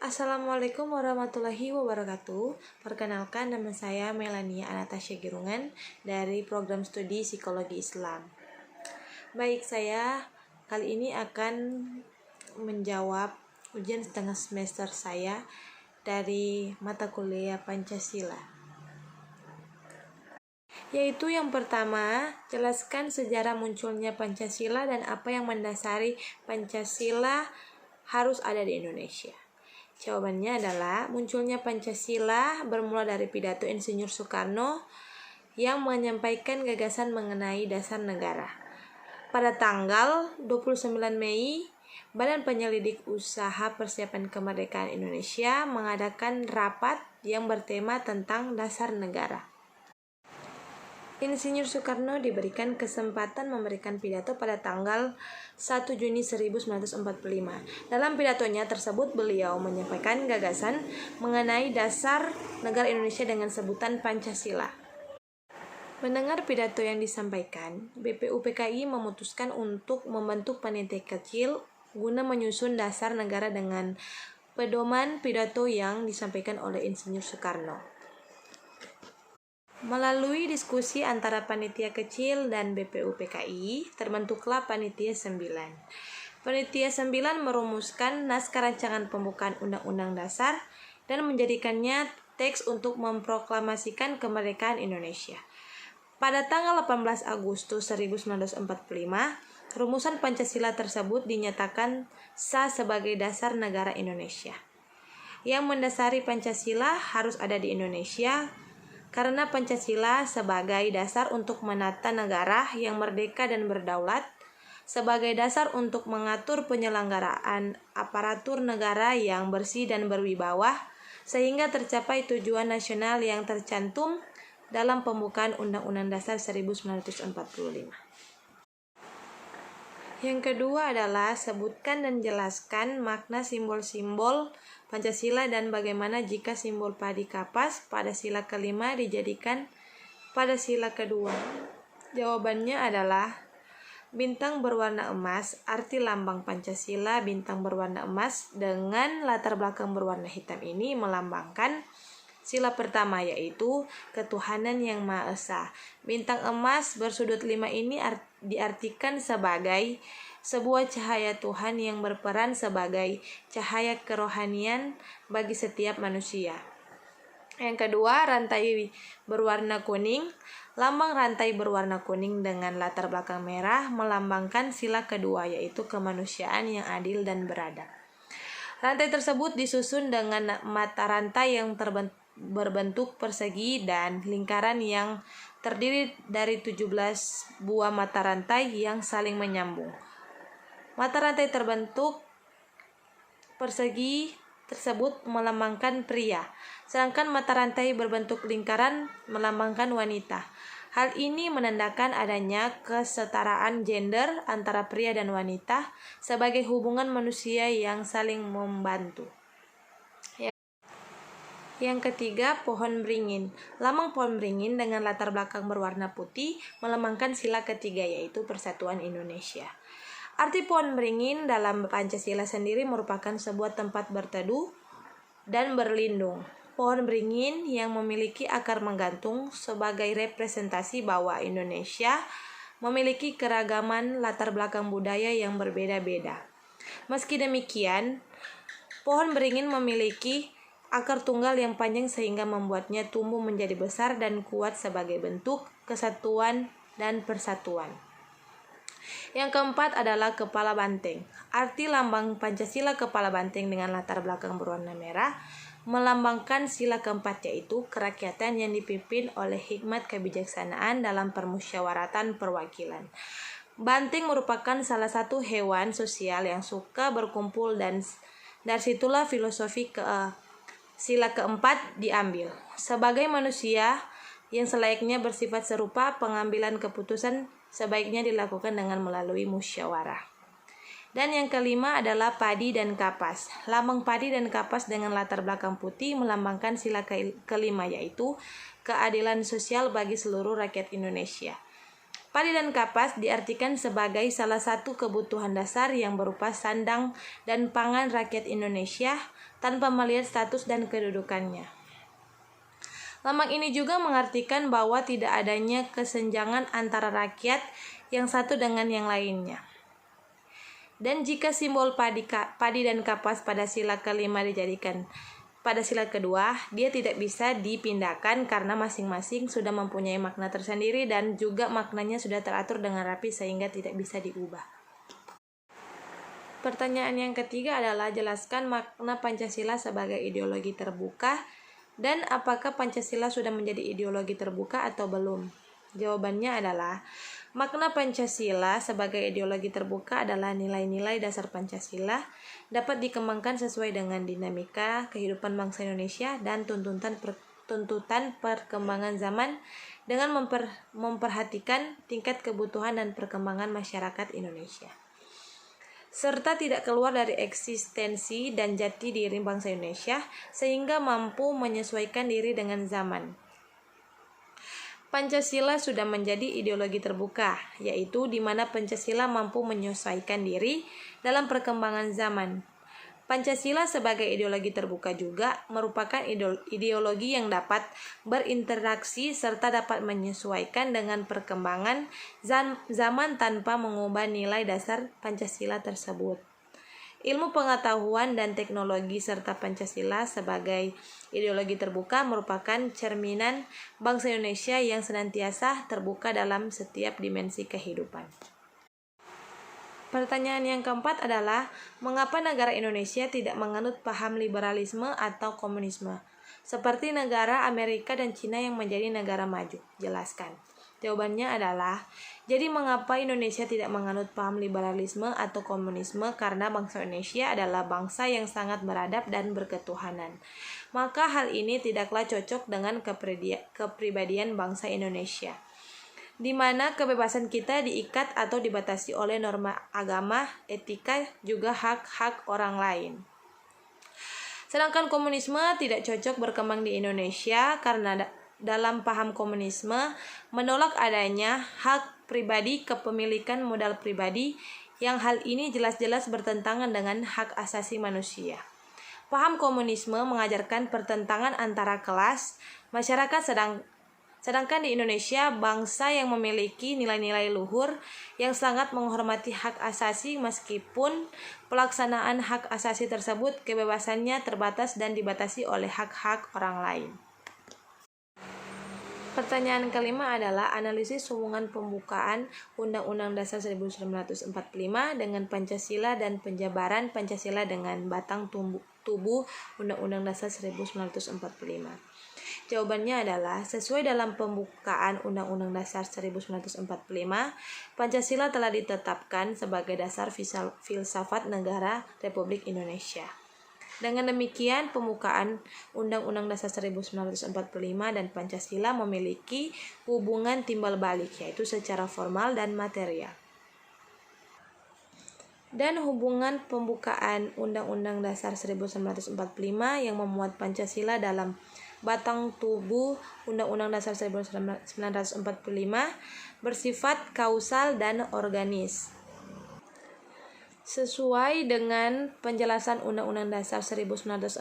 Assalamualaikum warahmatullahi wabarakatuh. Perkenalkan, nama saya Melania Anastasia Girungan dari program studi Psikologi Islam. Baik, saya kali ini akan menjawab ujian setengah semester saya dari mata kuliah Pancasila. Yaitu yang pertama, jelaskan sejarah munculnya Pancasila dan apa yang mendasari Pancasila harus ada di Indonesia. Jawabannya adalah munculnya Pancasila bermula dari pidato Insinyur Soekarno yang menyampaikan gagasan mengenai dasar negara. Pada tanggal 29 Mei, Badan Penyelidik Usaha Persiapan Kemerdekaan Indonesia mengadakan rapat yang bertema tentang dasar negara. Insinyur Soekarno diberikan kesempatan memberikan pidato pada tanggal 1 Juni 1945. Dalam pidatonya tersebut beliau menyampaikan gagasan mengenai dasar negara Indonesia dengan sebutan Pancasila. Mendengar pidato yang disampaikan, BPUPKI memutuskan untuk membentuk panitia kecil guna menyusun dasar negara dengan pedoman pidato yang disampaikan oleh Insinyur Soekarno. Melalui diskusi antara panitia kecil dan BPUPKI, terbentuklah Panitia 9. Panitia 9 merumuskan naskah rancangan pembukaan Undang-Undang Dasar dan menjadikannya teks untuk memproklamasikan kemerdekaan Indonesia. Pada tanggal 18 Agustus 1945, rumusan Pancasila tersebut dinyatakan sah sebagai dasar negara Indonesia. Yang mendasari Pancasila harus ada di Indonesia, karena Pancasila sebagai dasar untuk menata negara yang merdeka dan berdaulat, sebagai dasar untuk mengatur penyelenggaraan aparatur negara yang bersih dan berwibawa, sehingga tercapai tujuan nasional yang tercantum dalam pembukaan Undang-Undang Dasar 1945. Yang kedua adalah sebutkan dan jelaskan makna simbol-simbol Pancasila dan bagaimana jika simbol padi kapas pada sila kelima dijadikan pada sila kedua. Jawabannya adalah bintang berwarna emas, arti lambang Pancasila bintang berwarna emas dengan latar belakang berwarna hitam ini melambangkan sila pertama, yaitu ketuhanan yang Maha Esa. Bintang emas bersudut 5 ini diartikan sebagai sebuah cahaya Tuhan yang berperan sebagai cahaya kerohanian bagi setiap manusia. Yang kedua, rantai berwarna kuning. Lambang rantai berwarna kuning dengan latar belakang merah melambangkan sila kedua, yaitu kemanusiaan yang adil dan beradab. Rantai tersebut disusun dengan mata rantai yang berbentuk persegi dan lingkaran yang terdiri dari 17 buah mata rantai yang saling menyambung. Mata rantai terbentuk persegi tersebut melambangkan pria, sedangkan mata rantai berbentuk lingkaran melambangkan wanita. Hal ini menandakan adanya kesetaraan gender antara pria dan wanita sebagai hubungan manusia yang saling membantu. Yang ketiga, pohon beringin. Lambang pohon beringin dengan latar belakang berwarna putih melambangkan sila ketiga, yaitu Persatuan Indonesia. Arti pohon beringin dalam Pancasila sendiri merupakan sebuah tempat berteduh dan berlindung. Pohon beringin yang memiliki akar menggantung sebagai representasi bahwa Indonesia memiliki keragaman latar belakang budaya yang berbeda-beda. Meski demikian, pohon beringin memiliki akar tunggal yang panjang sehingga membuatnya tumbuh menjadi besar dan kuat sebagai bentuk kesatuan dan persatuan. Yang keempat adalah kepala banteng. Arti lambang Pancasila kepala banteng dengan latar belakang berwarna merah melambangkan sila keempat, yaitu kerakyatan yang dipimpin oleh hikmat kebijaksanaan dalam permusyawaratan perwakilan. Banteng merupakan salah satu hewan sosial yang suka berkumpul dan dari situlah filosofi sila keempat diambil. Sebagai manusia yang selayaknya bersifat serupa, pengambilan keputusan sebaiknya dilakukan dengan melalui musyawarah. Dan yang kelima adalah padi dan kapas. Lambang padi dan kapas dengan latar belakang putih melambangkan sila kelima, yaitu keadilan sosial bagi seluruh rakyat Indonesia. Padi dan kapas diartikan sebagai salah satu kebutuhan dasar yang berupa sandang dan pangan rakyat Indonesia tanpa melihat status dan kedudukannya. Lambang ini juga mengartikan bahwa tidak adanya kesenjangan antara rakyat yang satu dengan yang lainnya. Dan jika simbol padi dan kapas pada sila kelima dijadikan pada sila kedua, dia tidak bisa dipindahkan karena masing-masing sudah mempunyai makna tersendiri dan juga maknanya sudah teratur dengan rapi sehingga tidak bisa diubah. Pertanyaan yang ketiga adalah jelaskan makna Pancasila sebagai ideologi terbuka dan apakah Pancasila sudah menjadi ideologi terbuka atau belum? Jawabannya adalah makna Pancasila sebagai ideologi terbuka adalah nilai-nilai dasar Pancasila dapat dikembangkan sesuai dengan dinamika kehidupan bangsa Indonesia dan tuntutan perkembangan zaman dengan memperhatikan tingkat kebutuhan dan perkembangan masyarakat Indonesia, serta tidak keluar dari eksistensi dan jati diri bangsa Indonesia sehingga mampu menyesuaikan diri dengan zaman. Pancasila sudah menjadi ideologi terbuka, yaitu di mana Pancasila mampu menyesuaikan diri dalam perkembangan zaman. Pancasila sebagai ideologi terbuka juga merupakan ideologi yang dapat berinteraksi serta dapat menyesuaikan dengan perkembangan zaman tanpa mengubah nilai dasar Pancasila tersebut. Ilmu pengetahuan dan teknologi serta Pancasila sebagai ideologi terbuka merupakan cerminan bangsa Indonesia yang senantiasa terbuka dalam setiap dimensi kehidupan. Pertanyaan yang keempat adalah, mengapa negara Indonesia tidak menganut paham liberalisme atau komunisme, seperti negara Amerika dan Cina yang menjadi negara maju? Jelaskan. Jawabannya adalah, jadi mengapa Indonesia tidak menganut paham liberalisme atau komunisme? Karena bangsa Indonesia adalah bangsa yang sangat beradab dan berketuhanan. Maka hal ini tidaklah cocok dengan kepribadian bangsa Indonesia, di mana kebebasan kita diikat atau dibatasi oleh norma agama, etika, juga hak-hak orang lain. Sedangkan komunisme tidak cocok berkembang di Indonesia karena dalam paham komunisme menolak adanya hak pribadi, kepemilikan modal pribadi, yang hal ini jelas-jelas bertentangan dengan hak asasi manusia. Paham komunisme mengajarkan pertentangan antara kelas masyarakat, sedangkan di Indonesia bangsa yang memiliki nilai-nilai luhur yang sangat menghormati hak asasi, meskipun pelaksanaan hak asasi tersebut kebebasannya terbatas dan dibatasi oleh hak-hak orang lain. Pertanyaan kelima adalah analisis hubungan pembukaan Undang-Undang Dasar 1945 dengan Pancasila dan penjabaran Pancasila dengan batang tubuh Undang-Undang Dasar 1945. Jawabannya adalah, sesuai dalam pembukaan Undang-Undang Dasar 1945, Pancasila telah ditetapkan sebagai dasar filsafat negara Republik Indonesia. Dengan demikian, pembukaan Undang-Undang Dasar 1945 dan Pancasila memiliki hubungan timbal balik, yaitu secara formal dan material. Dan hubungan pembukaan Undang-Undang Dasar 1945 yang memuat Pancasila dalam batang tubuh Undang-Undang Dasar 1945 bersifat kausal dan organis. Sesuai dengan penjelasan Undang-Undang Dasar 1945,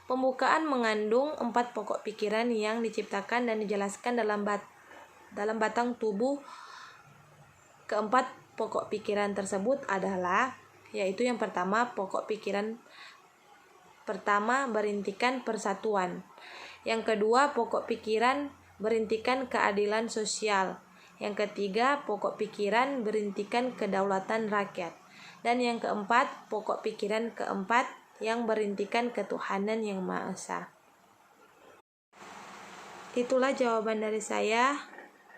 pembukaan mengandung 4 pokok pikiran yang diciptakan dan dijelaskan dalam batang tubuh. Keempat pokok pikiran tersebut adalah, yaitu yang pertama, pokok pikiran pertama berintikan persatuan. Yang kedua, pokok pikiran berintikan keadilan sosial. Yang ketiga, pokok pikiran berintikan kedaulatan rakyat. Dan yang keempat, pokok pikiran keempat yang berintikan ketuhanan yang Maha Esa. Itulah jawaban dari saya.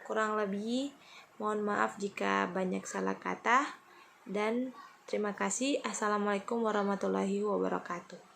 Kurang lebih, mohon maaf jika banyak salah kata. Dan terima kasih. Assalamualaikum warahmatullahi wabarakatuh.